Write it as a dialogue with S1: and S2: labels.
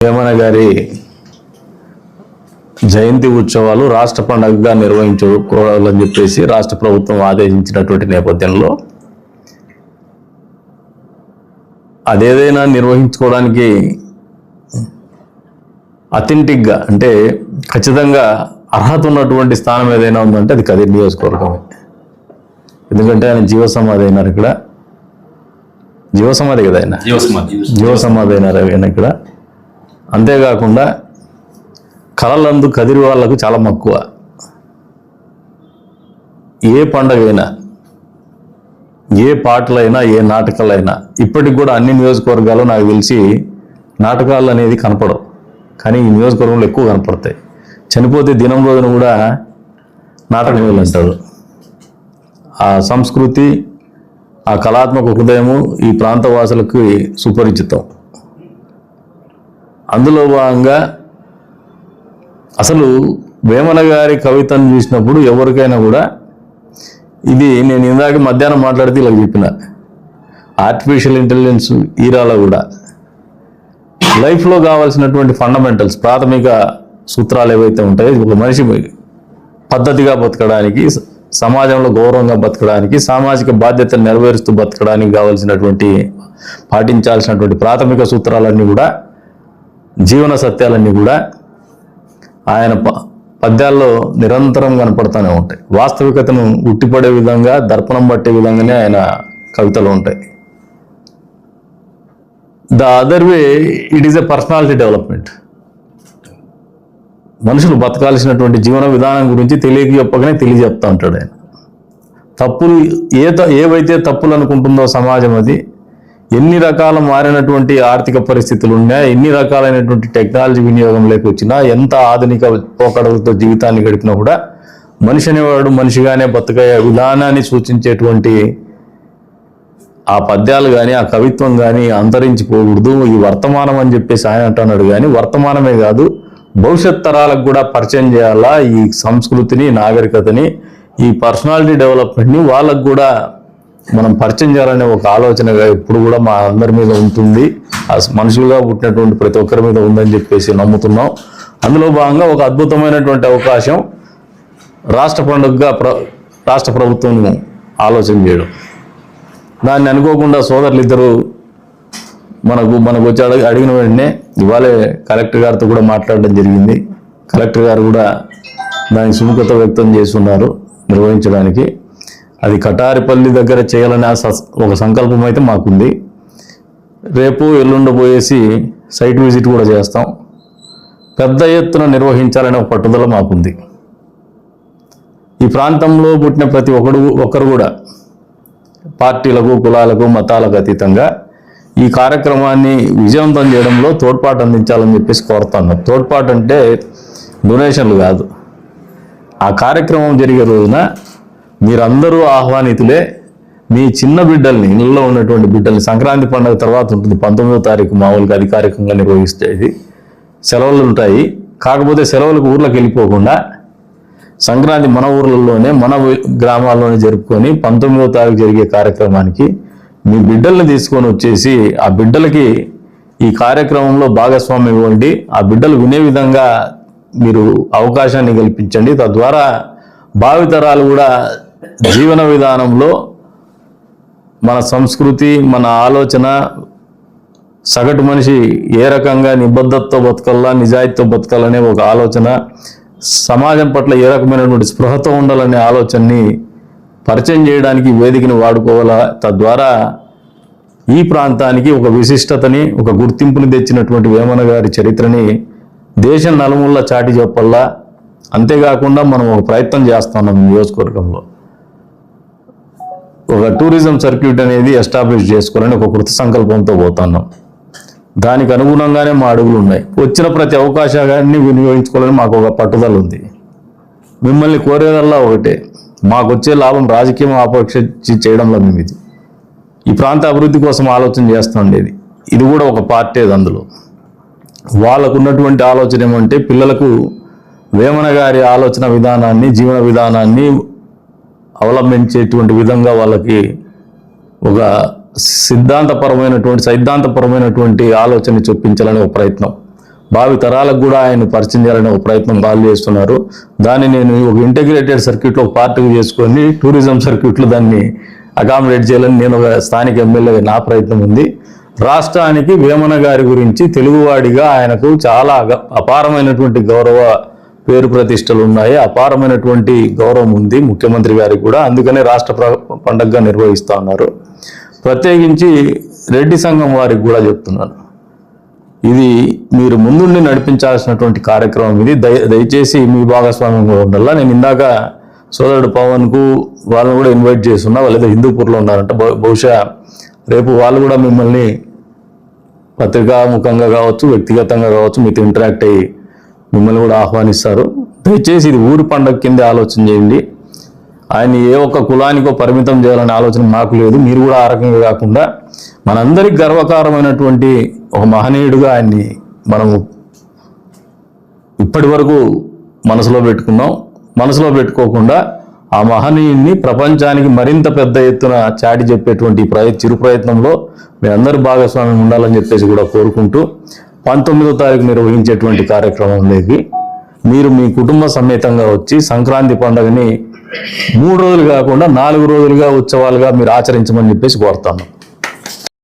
S1: వేమన గారి జయంతి ఉత్సవాలు రాష్ట్ర పండుగగా నిర్వహించుకోవాలని చెప్పేసి రాష్ట్ర ప్రభుత్వం ఆదేశించినటువంటి నేపథ్యంలో అదేదైనా నిర్వహించుకోవడానికి అథెంటిక్గా అంటే ఖచ్చితంగా అర్హత ఉన్నటువంటి స్థానం ఏదైనా ఉందంటే అది కదిరి నియోజకవర్గమే. ఎందుకంటే ఆయన జీవసమాధి అయినారు ఇక్కడ, జీవసమాధి కదా ఆయన, జీవసమాధి అయినారు ఆయన ఇక్కడ. అంతేకాకుండా కళలందు కదిరి వాళ్ళకు చాలా మక్కువ. ఏ పండగైనా, ఏ పాటలైనా, ఏ నాటకాలైనా ఇప్పటికి కూడా అన్ని నియోజకవర్గాలు నాకు తెలిసి నాటకాలు అనేది కనపడవు, కానీ ఈ నియోజకవర్గంలో ఎక్కువ కనపడతాయి. చనిపోతే దినం రోజున కూడా నాటకం అంటారు. ఆ సంస్కృతి, ఆ కళాత్మక హృదయము ఈ ప్రాంత వాసులకు సుపరిచితం. అందులో భాగంగా అసలు వేమన గారి కవితను చూసినప్పుడు ఎవరికైనా కూడా ఇది నేను ఇందాక మధ్యాహ్నం మాట్లాడితే ఇలా చెప్పిన ఆర్టిఫిషియల్ ఇంటెలిజెన్స్ ఈరాలో కూడా లైఫ్లో కావాల్సినటువంటి ఫండమెంటల్స్, ప్రాథమిక సూత్రాలు ఏవైతే ఉంటాయో ఒక మనిషి పద్ధతిగా బతకడానికి, సమాజంలో గౌరవంగా బతకడానికి, సామాజిక బాధ్యతను నెరవేరుస్తూ బతకడానికి కావాల్సినటువంటి పాటించాల్సినటువంటి ప్రాథమిక సూత్రాలన్నీ కూడా, జీవన సత్యాలన్నీ కూడా ఆయన పద్యాల్లో నిరంతరం కనపడుతూనే ఉంటాయి. వాస్తవికతను ఉట్టిపడే విధంగా, దర్పణం పట్టే విధంగానే ఆయన కవితలు ఉంటాయి. The other way it is a personality development. మనుషులు బతకాల్సినటువంటి జీవన విధానం గురించి తెలియజెప్పగానే తెలియజెప్తా ఉంటాడు ఆయన. తప్పులు ఏవైతే తప్పులు అనుకుంటుందో సమాజం, అది ఎన్ని రకాల మారినటువంటి ఆర్థిక పరిస్థితులు ఉన్నా, ఎన్ని రకాలైనటువంటి టెక్నాలజీ వినియోగం లేకొచ్చినా, ఎంత ఆధునిక పోకడలతో జీవితాన్ని గడిపినా కూడా మనిషి అనేవాడు మనిషిగానే బతకే విధానాన్ని సూచించేటువంటి ఆ పద్యాలు కానీ, ఆ కవిత్వం కానీ అంతరించిపోకూడదు. ఈ వర్తమానం అని చెప్పేసి ఆయన అంటున్నాడు. కానీ వర్తమానమే కాదు, భవిష్యత్ తరాలకు కూడా పరిచయం చేయాలా ఈ సంస్కృతిని, నాగరికతని, ఈ పర్సనాలిటీ డెవలప్మెంట్ని వాళ్ళకు కూడా మనం పరిచయం చేయాలనే ఒక ఆలోచనగా ఎప్పుడు కూడా మా అందరి మీద ఉంటుంది. మనుషులుగా పుట్టినటువంటి ప్రతి ఒక్కరి మీద ఉందని చెప్పేసి నమ్ముతున్నాం. అందులో భాగంగా ఒక అద్భుతమైనటువంటి అవకాశం రాష్ట్ర పండుగగా రాష్ట్ర ప్రభుత్వం ఆలోచన చేయడం. దాన్ని అనుకోకుండా సోదరులు ఇద్దరు మనకు వచ్చి అడిగిన వెంటనే ఇవాళే కలెక్టర్ గారితో కూడా మాట్లాడడం జరిగింది. కలెక్టర్ గారు కూడా దానికి సుముఖత వ్యక్తం చేస్తున్నారు నిర్వహించడానికి. అది కటారిపల్లి దగ్గర చేయాలనే ఒక సంకల్పం అయితే మాకుంది. రేపు ఎల్లుండబోయేసి సైట్ విజిట్ కూడా చేస్తాం. పెద్ద ఎత్తున నిర్వహించాలనే ఒక పట్టుదల మాకుంది. ఈ ప్రాంతంలో పుట్టిన ప్రతి ఒక్కరు కూడా పార్టీలకు, కులాలకు, మతాలకు అతీతంగా ఈ కార్యక్రమాన్ని విజయవంతం చేయడంలో తోడ్పాటు అందించాలని చెప్పేసి కోరుతున్నాం. తోడ్పాటు అంటే డొనేషన్లు కాదు. ఆ కార్యక్రమం జరిగే రోజున మీరందరూ ఆహ్వానితులే. మీ చిన్న బిడ్డల్ని, ఇళ్ళలో ఉన్నటువంటి బిడ్డల్ని, సంక్రాంతి పండుగ తర్వాత ఉంటుంది, 19వ తారీఖు మామూలుగా అధికారికంగా నిర్వహిస్తేది. సెలవులు ఉంటాయి. కాకపోతే సెలవులకు ఊర్లోకి వెళ్ళిపోకుండా సంక్రాంతి మన ఊర్లలోనే, మన గ్రామాల్లోనే జరుపుకొని 19వ తారీఖు జరిగే కార్యక్రమానికి మీ బిడ్డల్ని తీసుకొని వచ్చేసి ఆ బిడ్డలకి ఈ కార్యక్రమంలో భాగస్వామ్యం ఇవ్వండి. ఆ బిడ్డలు వినే విధంగా మీరు అవకాశాన్ని కల్పించండి. తద్వారా భావితరాలు కూడా జీవన విధానంలో మన సంస్కృతి, మన ఆలోచన, సగటు మనిషి ఏ రకంగా నిబద్ధతతో బతకాలా, నిజాయితీతో బతకాలనే ఒక ఆలోచన, సమాజం పట్ల ఏ రకమైనటువంటి స్పృహతో ఉండాలనే ఆలోచనని పరిచయం చేయడానికి వేదికను వాడుకోవాలా. తద్వారా ఈ ప్రాంతానికి ఒక విశిష్టతని, ఒక గుర్తింపుని తెచ్చినటువంటి వేమన గారి చరిత్రని దేశం నలుమూలలా చాటి చెప్పల్లా. అంతేకాకుండా మనం ఒక ప్రయత్నం చేస్తున్నాం. నియోజకవర్గంలో ఒక టూరిజం సర్క్యూట్ అనేది ఎస్టాబ్లిష్ చేసుకోవాలని ఒక కృత సంకల్పంతో పోతున్నాం. దానికి అనుగుణంగానే మా అడుగులు ఉన్నాయి. వచ్చిన ప్రతి అవకాశాన్ని వినియోగించుకోవాలని మాకు ఒక పట్టుదల ఉంది. మిమ్మల్ని కోరేదల్లా ఒకటే, మాకు వచ్చే లాభం రాజకీయం ఆపేక్షించి చేయడంలో మేము ఈ ప్రాంత అభివృద్ధి కోసం ఆలోచన చేస్తుండేది. ఇది కూడా ఒక పార్టీ. అందులో వాళ్ళకు ఉన్నటువంటి ఆలోచన ఏమంటే పిల్లలకు వేమన గారి ఆలోచన విధానాన్ని, జీవన విధానాన్ని అవలంబించేటువంటి విధంగా వాళ్ళకి ఒక సైద్ధాంతపరమైనటువంటి ఆలోచన చొప్పించాలనే ఒక ప్రయత్నం. భావి తరాలకు కూడా ఆయన పరిచయం చేయాలనే ఒక ప్రయత్నం వాళ్ళు చేస్తున్నారు. దాన్ని నేను ఒక ఇంటిగ్రేటెడ్ సర్క్యూట్లో ఒక పార్ట్గా చేసుకొని టూరిజం సర్క్యూట్లో దాన్ని అకామిడేట్ చేయాలని నేను ఒక స్థానిక ఎమ్మెల్యేగా నా ప్రయత్నం ఉంది. రాష్ట్రానికి వేమన గారి గురించి తెలుగువాడిగా ఆయనకు చాలా అపారమైనటువంటి గౌరవ పేరు ప్రతిష్టలు ఉన్నాయి, అపారమైనటువంటి గౌరవం ఉంది ముఖ్యమంత్రి గారికి కూడా. అందుకనే రాష్ట్ర పండగగా నిర్వహిస్తూ ఉన్నారు. ప్రత్యేకించి రెడ్డి సంఘం వారికి కూడా చెప్తున్నాను, ఇది మీరు ముందుండి నడిపించాల్సినటువంటి కార్యక్రమం ఇది. దయచేసి మీ భాగస్వామ్యం కూడా ఉండాలా. నేను ఇందాక సోదరుడు పవన్కు వాళ్ళని కూడా ఇన్వైట్ చేస్తున్నా, వాళ్ళేదో హిందూపూర్లో ఉన్నారంట. బహుశా రేపు వాళ్ళు కూడా మిమ్మల్ని పత్రికాముఖంగా కావచ్చు, వ్యక్తిగతంగా కావచ్చు, మీతో ఇంటరాక్ట్ అయ్యి మిమ్మల్ని కూడా ఆహ్వానిస్తారు. దయచేసి ఇది ఊరి పండగ కింద ఆలోచన చేయండి. ఆయన ఏ ఒక్క కులానికో పరిమితం చేయాలనే ఆలోచన మాకు లేదు. మీరు కూడా ఆ రకంగా కాకుండా మనందరికి గర్వకారమైనటువంటి ఒక మహనీయుడిగా ఆయన్ని మనము ఇప్పటి వరకు మనసులో పెట్టుకున్నాం. మనసులో పెట్టుకోకుండా ఆ మహనీయుడిని ప్రపంచానికి మరింత పెద్ద ఎత్తున చాటి చెప్పేటువంటి చిరు ప్రయత్నంలో మీ అందరూ భాగస్వామ్యం ఉండాలని చెప్పేసి కూడా కోరుకుంటూ 19వ తారీఖు నిర్వహించేటువంటి కార్యక్రమంలోకి మీరు మీ కుటుంబ సమేతంగా వచ్చి సంక్రాంతి పండుగని 3 రోజులు కాకుండా 4 రోజులుగా ఉత్సవాలుగా మీరు ఆచరించమని చెప్పేసి కోరుతాను.